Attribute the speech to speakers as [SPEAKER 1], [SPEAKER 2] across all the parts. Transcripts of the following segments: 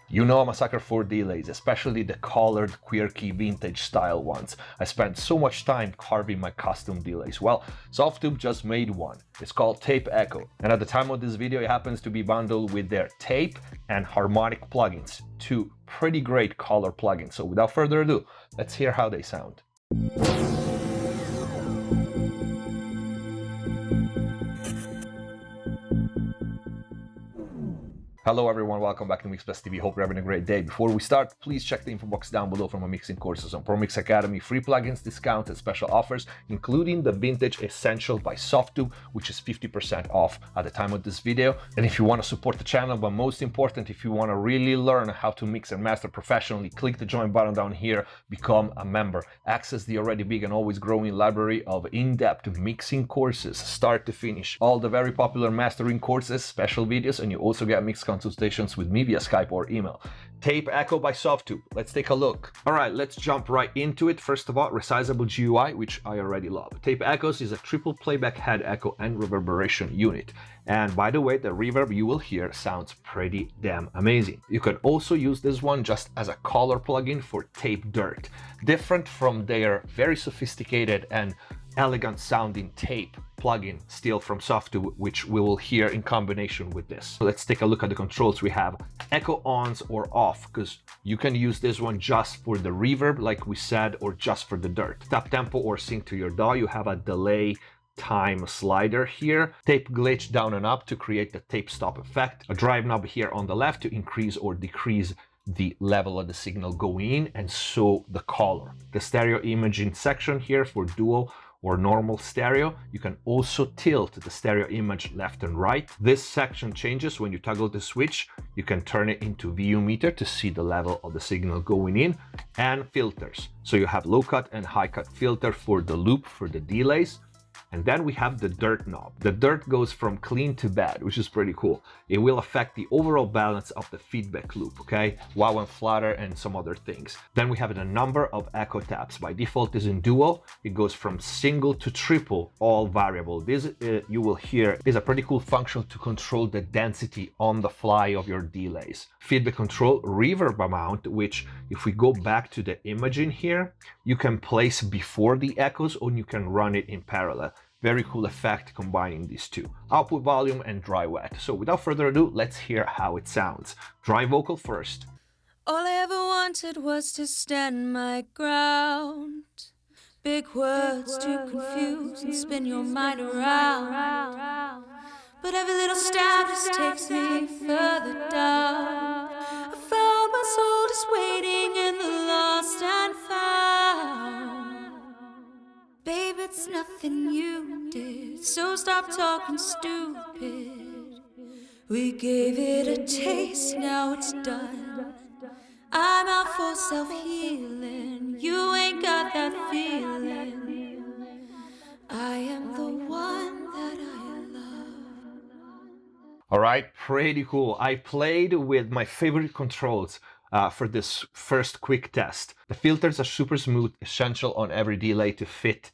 [SPEAKER 1] You know I'm a sucker for delays, especially the colored quirky vintage style ones. I spent so much time carving my custom delays. Well, Softube just made one. It's called Tape Echo, and at the time of this video it happens to be bundled with their tape and harmonic plugins, two pretty great color plugins. So without further ado, let's hear how they sound. Hello everyone, welcome back to MixBest TV. Hope you're having a great day. Before we start, please check the info box down below for my mixing courses on ProMix Academy, free plugins, discounts, and special offers, including the Vintage Essential by Softube, which is 50% off at the time of this video. And if you want to support the channel, but most important, if you want to really learn how to mix and master professionally, click the join button down here, become a member. Access the already big and always growing library of in-depth mixing courses, start to finish. All the very popular mastering courses, special videos, and you also get mix consultations with me via Skype or email. Tape Echo by Softube. Let's take a look. All right, let's jump right into it. First of all, resizable GUI, which I already love. Tape Echoes is a triple playback head echo and reverberation unit. And by the way, the reverb you will hear sounds pretty damn amazing. You can also use this one just as a color plugin for Tape Dirt. Different from their very sophisticated and elegant sounding tape plugin still from Softube, which we will hear in combination with this. So let's take a look at the controls. We have echo ons or off, because you can use this one just for the reverb like we said, or just for the dirt. Tap tempo or sync to your DAW. You have a delay time slider here, tape glitch down and up to create the tape stop effect, a drive knob here on the left to increase or decrease the level of the signal going in, and so the color. The stereo imaging section here for dual or normal stereo. You can also tilt the stereo image left and right. This section changes when you toggle the switch. You can turn it into VU meter to see the level of the signal going in, and filters. So you have low cut and high cut filter for the loop for the delays. And then we have the dirt knob. The dirt goes from clean to bad, which is pretty cool. It will affect the overall balance of the feedback loop, okay? Wow and flutter and some other things. Then we have the number of echo taps. By default is in dual. It goes from single to triple, all variable. This you will hear is a pretty cool function to control the density on the fly of your delays. Feedback control reverb amount, which if we go back to the imaging here, you can place before the echoes or you can run it in parallel. Very cool effect combining these two. Output volume and dry wet. So without further ado, let's hear how it sounds. Dry vocal first.
[SPEAKER 2] All I ever wanted was to stand my ground. Big words to confuse and spin your mind around. But every little step just takes me further down. I found my soul just waiting in the lost and found. Babe, it's nothing you did, so stop talking stupid. We gave it a taste, now it's done. I'm out for self-healing, you ain't got that feeling. I am the one that I love.
[SPEAKER 1] All right, pretty cool. I played with my favorite controls for this first quick test. The filters are super smooth, essential on every delay to fit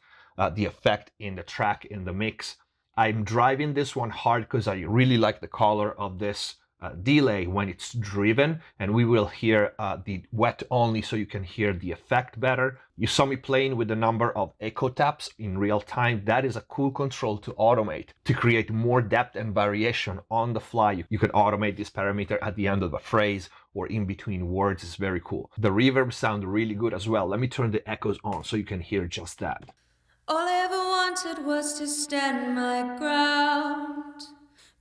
[SPEAKER 1] the effect in the track, in the mix. I'm driving this one hard because I really like the color of this delay when it's driven, and we will hear the wet only so you can hear the effect better. You saw me playing with the number of echo taps in real time. That is a cool control to automate, to create more depth and variation on the fly. You can automate this parameter at the end of a phrase or in between words. It's very cool. The reverb sound really good as well. Let me turn the echoes on so you can hear just that.
[SPEAKER 2] All I ever wanted was to stand my ground.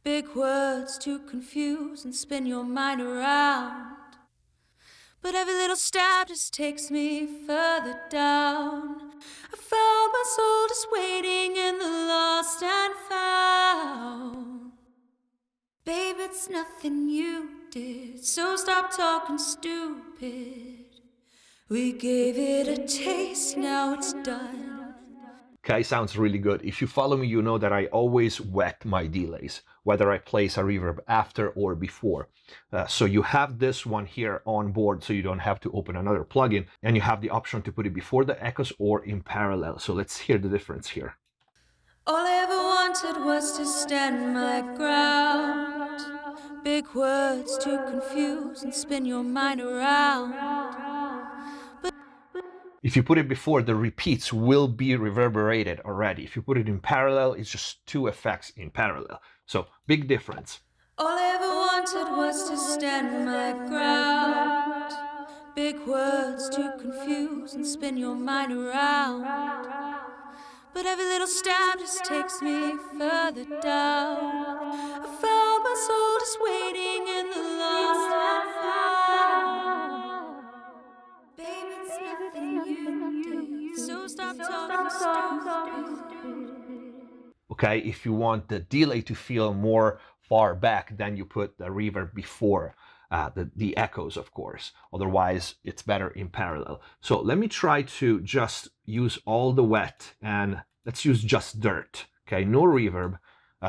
[SPEAKER 2] Big words to confuse and spin your mind around. But every little step just takes me further down. I found my soul just waiting in the lost and found. Babe, it's nothing you did, so stop talking stupid. We gave it a taste, now it's done.
[SPEAKER 1] Okay, sounds really good. If you follow me, you know that I always wet my delays, whether I place a reverb after or before. So you have this one here on board, so you don't have to open another plugin, and you have the option to put it before the echoes or in parallel. So let's hear the difference here.
[SPEAKER 2] All I ever wanted was to stand my ground. Big words to confuse and spin your mind around.
[SPEAKER 1] If you put it before, the repeats will be reverberated already. If you put it in parallel, it's just two effects in parallel. So, big difference.
[SPEAKER 2] All I ever wanted was to stand my ground. Big words to confuse and spin your mind around. But every little stab just takes me further down. I found my soul just waiting in the lost and found. Baby, it's nothing you did, so stop talking stupid.
[SPEAKER 1] Okay, if you want the delay to feel more far back, then you put the reverb before the echoes, of course. Otherwise, it's better in parallel. So let me try to just use all the wet, and let's use just dirt. Okay, no reverb,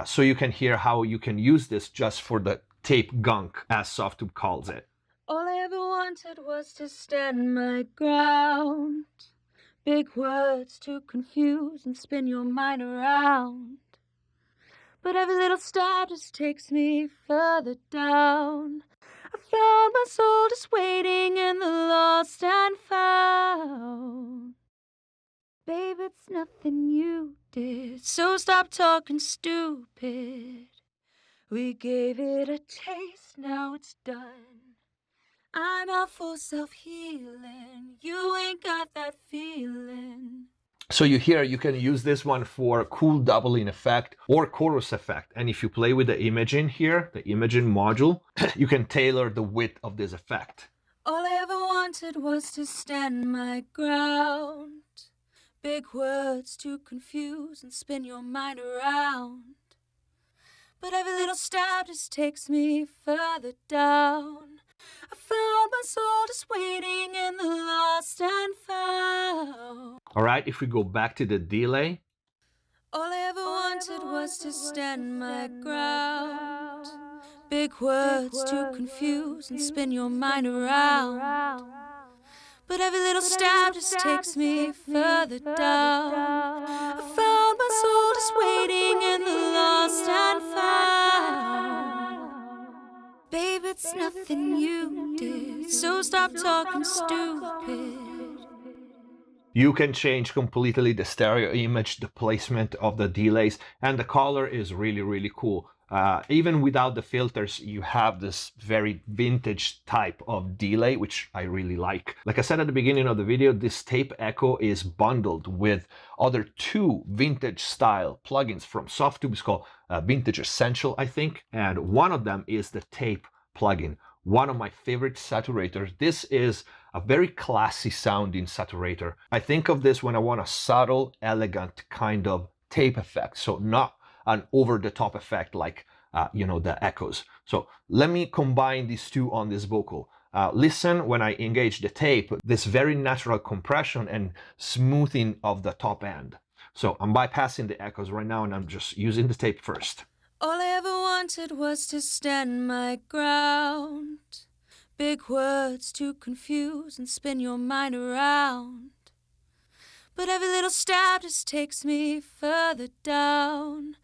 [SPEAKER 1] so you can hear how you can use this just for the tape gunk, as Softube calls it.
[SPEAKER 2] All I ever wanted was to stand my ground. Big words to confuse and spin your mind around. But every little stab just takes me further down. I found my soul just waiting in the lost and found. Babe, it's nothing you did, so stop talking stupid. We gave it a taste, now it's done. I'm out for self-healing, you ain't got that feeling.
[SPEAKER 1] So you hear you can use this one for cool doubling effect or chorus effect. And if you play with the imaging here, the imaging module, you can tailor the width of this effect.
[SPEAKER 2] All I ever wanted was to stand my ground. Big words to confuse and spin your mind around. But every little stab just takes me further down. I found my soul just waiting in the lost and found.
[SPEAKER 1] All right, if we go back to the delay.
[SPEAKER 2] All I ever wanted was to stand my ground. Big words to confuse and spin your mind around. But every little stab just takes me further down. I found my soul just waiting in the lost and found. Babe, it's nothing you did, so stop talking stupid.
[SPEAKER 1] You can change completely the stereo image, the placement of the delays, and the color is really, really cool. Even without the filters, you have this very vintage type of delay, which I really like. Like I said at the beginning of the video, this tape echo is bundled with other two vintage style plugins from Softube. It's called Vintage Essential, I think. And one of them is the tape plugin, one of my favorite saturators. This is a very classy sounding saturator. I think of this when I want a subtle, elegant kind of tape effect. So not an over-the-top effect like, the echoes. So let me combine these two on this vocal. Listen when I engage the tape, this very natural compression and smoothing of the top end. So I'm bypassing the echoes right now and I'm just using the tape first.
[SPEAKER 2] All I ever wanted was to stand my ground. Big words to confuse and spin your mind around. But every little stab just takes me further down.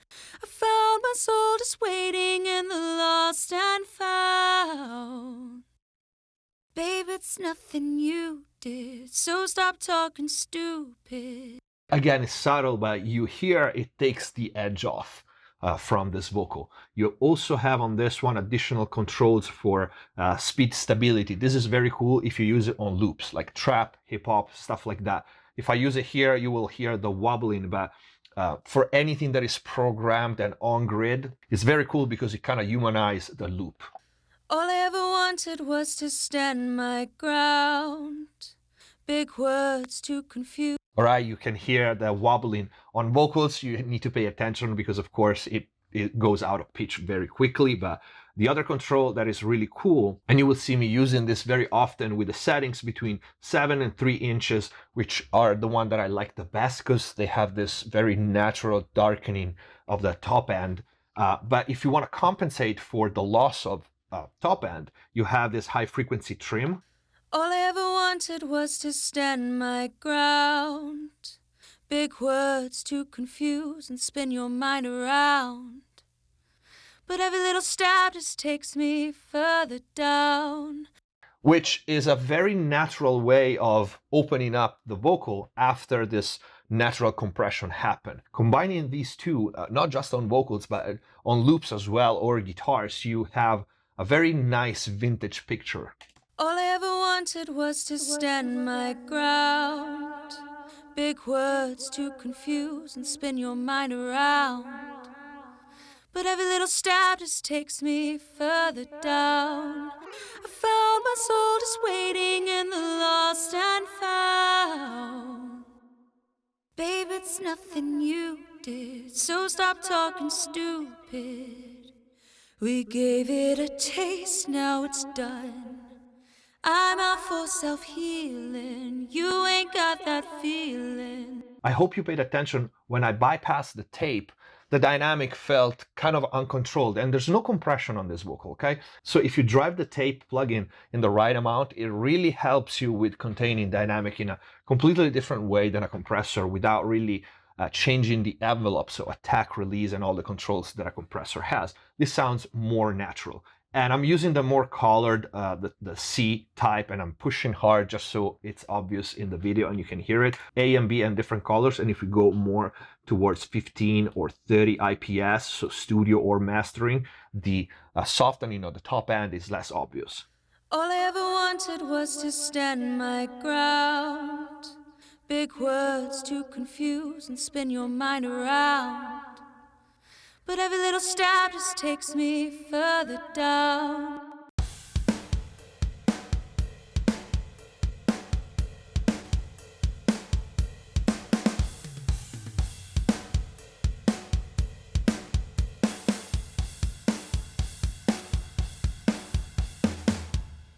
[SPEAKER 2] I found my soul just waiting in the lost and found. Babe, it's nothing you did, so stop talking stupid.
[SPEAKER 1] Again, it's subtle, but you hear it takes the edge off from this vocal. You also have on this one additional controls for speed stability. This is very cool if you use it on loops, like trap, hip-hop, stuff like that. If I use it here, you will hear the wobbling, but for anything that is programmed and on grid, it's very cool because it kind of humanizes the loop.
[SPEAKER 2] All I ever wanted was to stand my ground. Big words to confuse.
[SPEAKER 1] All right, you can hear the wobbling. On vocals, you need to pay attention because, of course, it goes out of pitch very quickly. But the other control that is really cool, and you will see me using this very often with the settings between 7 and 3 inches, which are the one that I like the best because they have this very natural darkening of the top end. But if you want to compensate for the loss of top end, you have this high frequency trim.
[SPEAKER 2] All I ever wanted was to stand my ground. Big words to confuse and spin your mind around. But every little stab just takes me further down.
[SPEAKER 1] Which is a very natural way of opening up the vocal after this natural compression happened. Combining these two, not just on vocals, but on loops as well, or guitars, you have a very nice vintage picture.
[SPEAKER 2] All I ever wanted was to stand my ground. Big words to confuse and spin your mind around. But every little stab just takes me further down. I found my soul just waiting in the lost and found. Babe, it's nothing you did, so stop talking stupid. We gave it a taste, now it's done. I'm out for self-healing, you ain't got that feeling.
[SPEAKER 1] I hope you paid attention when I bypassed the tape. The dynamic felt kind of uncontrolled, and there's no compression on this vocal, okay? So if you drive the tape plugin in the right amount, it really helps you with containing dynamic in a completely different way than a compressor without really changing the envelope, so attack, release, and all the controls that a compressor has. This sounds more natural. And I'm using the more colored, the C type, and I'm pushing hard just so it's obvious in the video and you can hear it. A and B and different colors, and if we go more towards 15 or 30 IPS, so studio or mastering, the softening of the top end is less obvious.
[SPEAKER 2] All I ever wanted was to stand my ground. Big words to confuse and spin your mind around. But every little stab just takes me further down.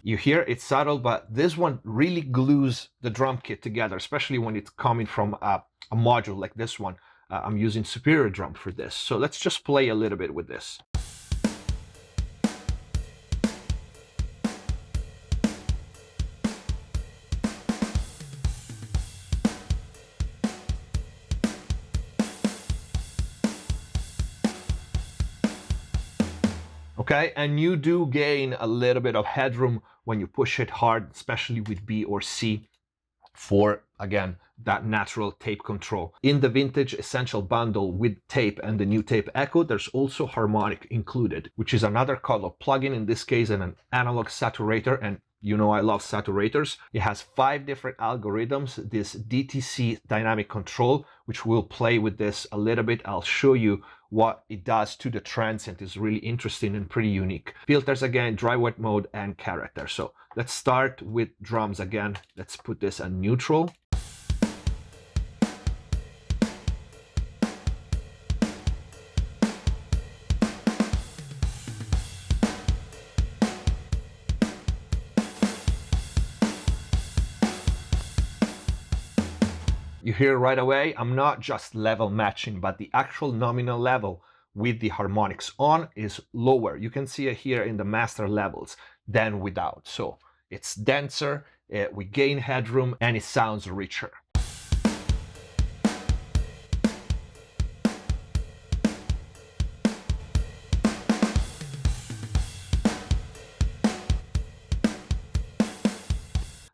[SPEAKER 1] You hear it's subtle, but this one really glues the drum kit together, especially when it's coming from a module like this one. I'm using Superior Drum for this. So let's just play a little bit with this. Okay, and you do gain a little bit of headroom when you push it hard, especially with B or C, for, again, that natural tape control. In the Vintage Essential bundle with tape and the new tape echo, there's also harmonic included, which is another color plugin, in this case an analog saturator, and you know I love saturators. It has 5 different algorithms, this DTC dynamic control, which we'll play with this a little bit. I'll show you what it does to the transient. Is really interesting and pretty unique. Filters again, dry wet mode, and character. So let's start with drums again. Let's put this on neutral. You hear right away, I'm not just level matching, but the actual nominal level with the harmonics on is lower. You can see it here in the master levels than without. So it's denser, we gain headroom, and it sounds richer.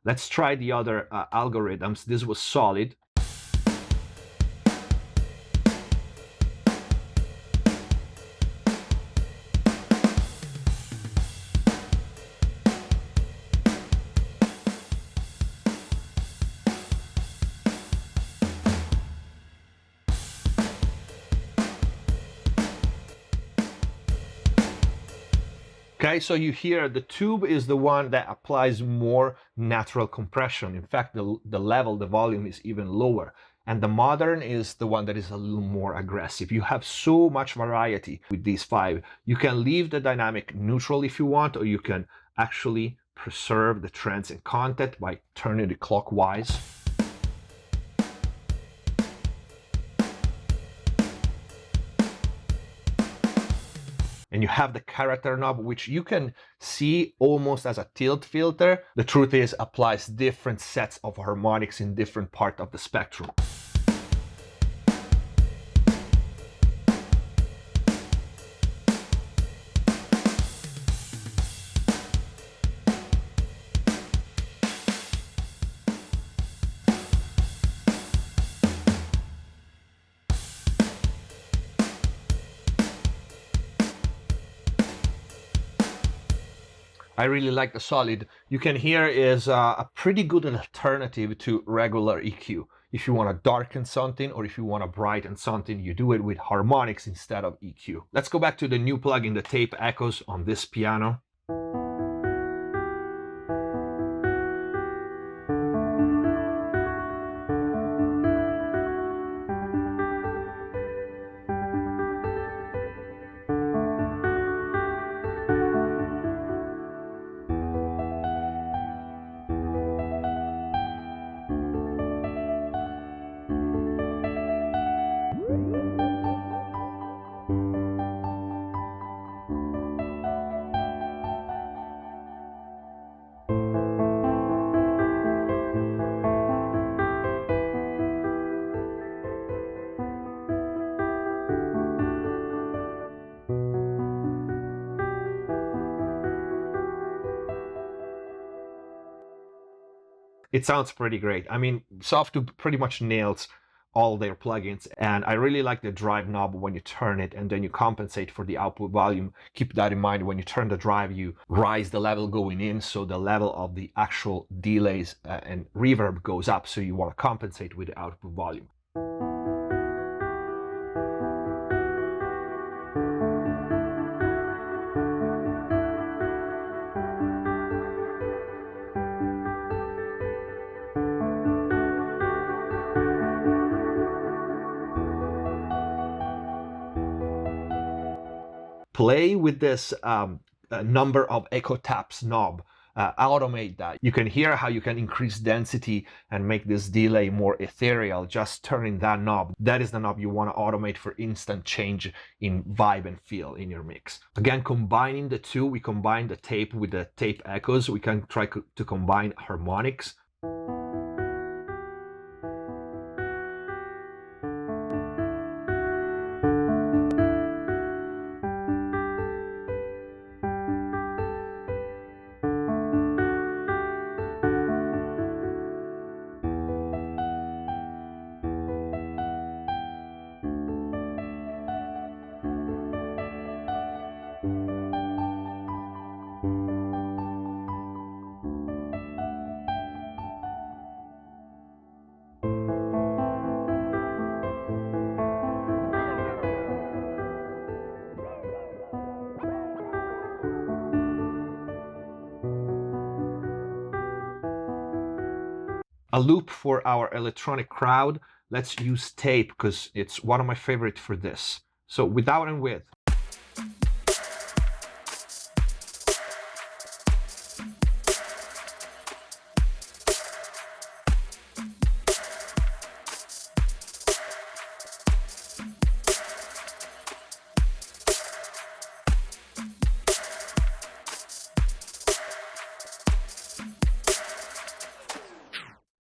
[SPEAKER 1] Let's try the other algorithms. This was solid. Okay, so you hear the tube is the one that applies more natural compression. In fact, the level, the volume is even lower. And the modern is the one that is a little more aggressive. You have so much variety with these 5. You can leave the dynamic neutral if you want, or you can actually preserve the transient content by turning it clockwise. And you have the character knob, which you can see almost as a tilt filter. The truth is, applies different sets of harmonics in different parts of the spectrum. I really like the solid. You can hear is a pretty good alternative to regular EQ. If you want to darken something or if you want to brighten something, you do it with harmonics instead of EQ. Let's go back to the new plugin, the tape echoes on this piano. It sounds pretty great. I mean, Soft2 pretty much nails all their plugins, and I really like the drive knob when you turn it and then you compensate for the output volume. Keep that in mind. When you turn the drive, you rise the level going in, so the level of the actual delays and reverb goes up, so you want to compensate with the output volume. Play with this number of echo taps knob, automate that. You can hear how you can increase density and make this delay more ethereal just turning that knob. That is the knob you want to automate for instant change in vibe and feel in your mix. Again, combining the two, we combine the tape with the tape echoes. We can try to combine harmonics. A loop for our electronic crowd. Let's use tape because it's one of my favorites for this. So without and with.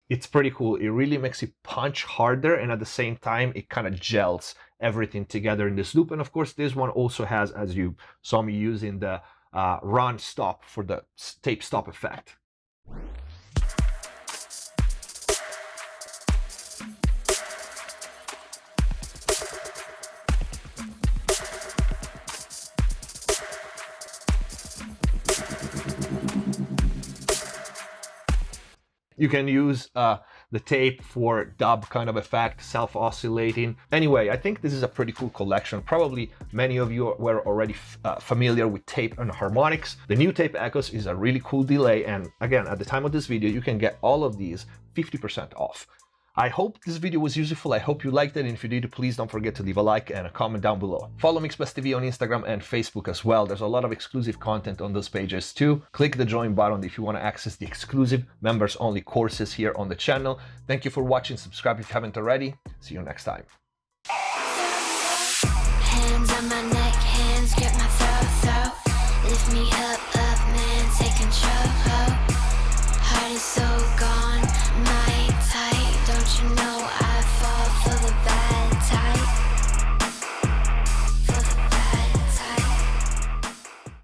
[SPEAKER 1] It's pretty cool. It really makes it punch harder, and at the same time it kind of gels everything together in this loop. And of course this one also has, as you saw me using, the run stop for the tape stop effect. You can use the tape for dub kind of effect, self-oscillating. Anyway, I think this is a pretty cool collection. Probably many of you were already familiar with tape and harmonics. The new tape echoes is a really cool delay, and again, at the time of this video, you can get all of these 50% off. I hope this video was useful. I hope you liked it, and if you did, please don't forget to leave a like and a comment down below. Follow MixBestTV on Instagram and Facebook as well. There's a lot of exclusive content on those pages too. Click the join button if you want to access the exclusive members-only courses here on the channel. Thank you for watching. Subscribe if you haven't already. See you next time.
[SPEAKER 3] Hands on my neck, hands grip my throat. Lift me up, man, take control. Heart is so gone, my tight, don't you know?